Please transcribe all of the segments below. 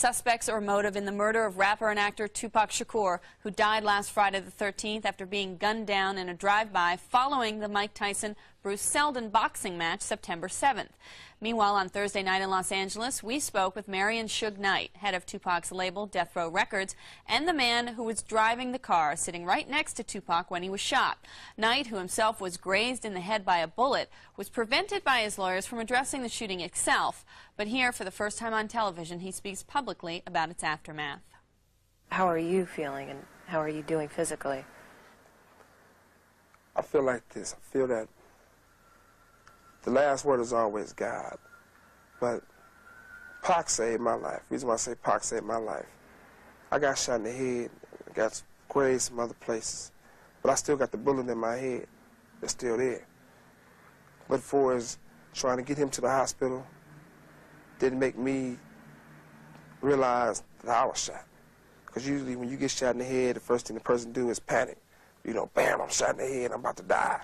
Suspects or motive in the murder of rapper and actor Tupac Shakur, who died last Friday the 13th after being gunned down in a drive-by following the Mike Tyson-Bruce Seldon boxing match September 7th. Meanwhile, on Thursday night in Los Angeles, we spoke with Marion Suge Knight, head of Tupac's label, Death Row Records, and the man who was driving the car sitting right next to Tupac when he was shot. Knight, who himself was grazed in the head by a bullet, was prevented by his lawyers from addressing the shooting itself. But here, for the first time on television, he speaks publicly about its aftermath. How are you feeling and how are you doing physically? I feel like this. I feel that the last word is always God. But Pac saved my life. The reason why I say Pac saved my life, I got shot in the head, got grazed some other places, but I still got the bullet in my head. It's still there. But for as trying to get him to the hospital didn't make me realize that I was shot. Because usually when you get shot in the head, the first thing the person do is panic. You know, bam, I'm shot in the head, I'm about to die.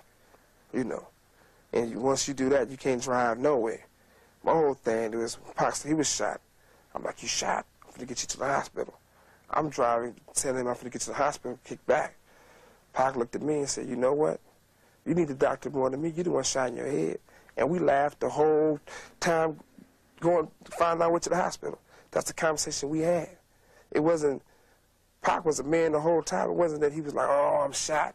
You know. And once you do that, you can't drive nowhere. My whole thing was, Pac, he was shot. I'm like, you shot? I'm going to get you to the hospital. I'm driving, telling him I'm going to get you to the hospital, kick back. Pac looked at me and said, you know what? You need the doctor more than me. You the one shot in your head. And we laughed the whole time going to find our way to the hospital. That's the conversation we had. It wasn't, Pac was a man the whole time. It wasn't that he was like, oh, I'm shot.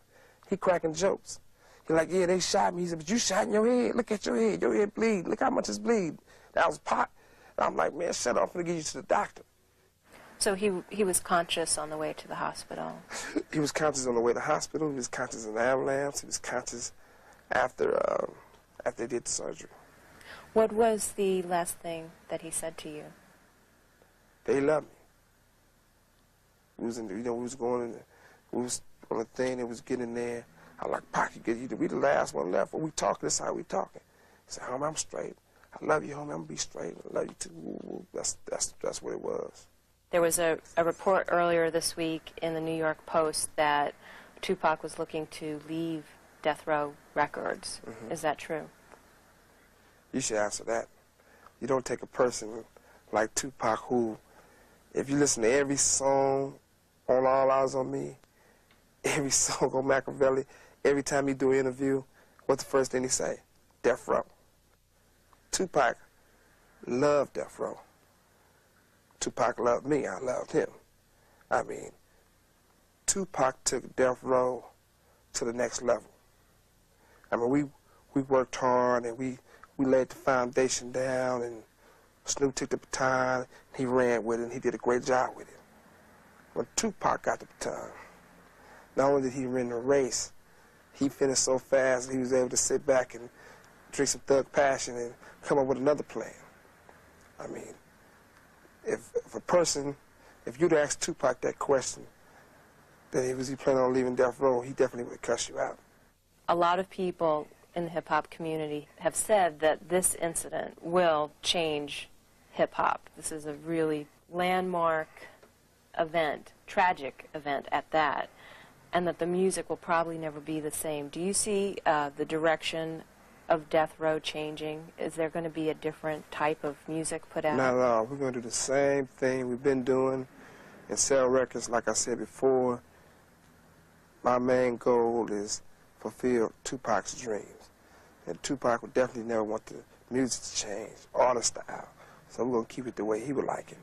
He cracking jokes. He's like, yeah, they shot me. He said, but you shot in your head. Look at your head bleed. Look how much it's bleed. That was Pac. And I'm like, man, shut up. I'm going to get you to the doctor. So he was conscious on the way to the hospital? He was conscious on the way to the hospital. He was conscious in the ambulance. He was conscious after they did the surgery. What was the last thing that he said to you? They love me. We was in the, we was going in, we was on the thing that was getting there. I like, Pac, we the last one left. When we talking, this is how we talking. He said, homie, I'm straight. I love you, homie. I'm gonna be straight. I love you too. That's what it was. There was a report earlier this week in the New York Post that Tupac was looking to leave Death Row Records. Mm-hmm. Is that true? You should answer that. You don't take a person like Tupac who, if you listen to every song on All Eyes on Me, every song on Machiavelli, every time he do an interview, what's the first thing he say? Death Row. Tupac loved Death Row. Tupac loved me, I loved him. I mean, Tupac took Death Row to the next level. I mean, we worked hard and we laid the foundation down, and Snoop took the baton, he ran with it, and he did a great job with it. When Tupac got the baton, not only did he win the race, he finished so fast that he was able to sit back and drink some Thug Passion and come up with another plan. I mean, if a person, if you'd asked Tupac that question, that was he planning on leaving Death Row, he definitely would have cussed you out. A lot of people in the hip-hop community have said that this incident will change hip-hop. This is a really landmark event, tragic event at that, and that the music will probably never be the same. Do you see the direction of Death Row changing? Is there going to be a different type of music put out? Not at all. We're going to do the same thing we've been doing and sell records. Like I said before, my main goal is fulfill Tupac's dreams. And Tupac would definitely never want the music to change or the style. So we're going to keep it the way he would like it.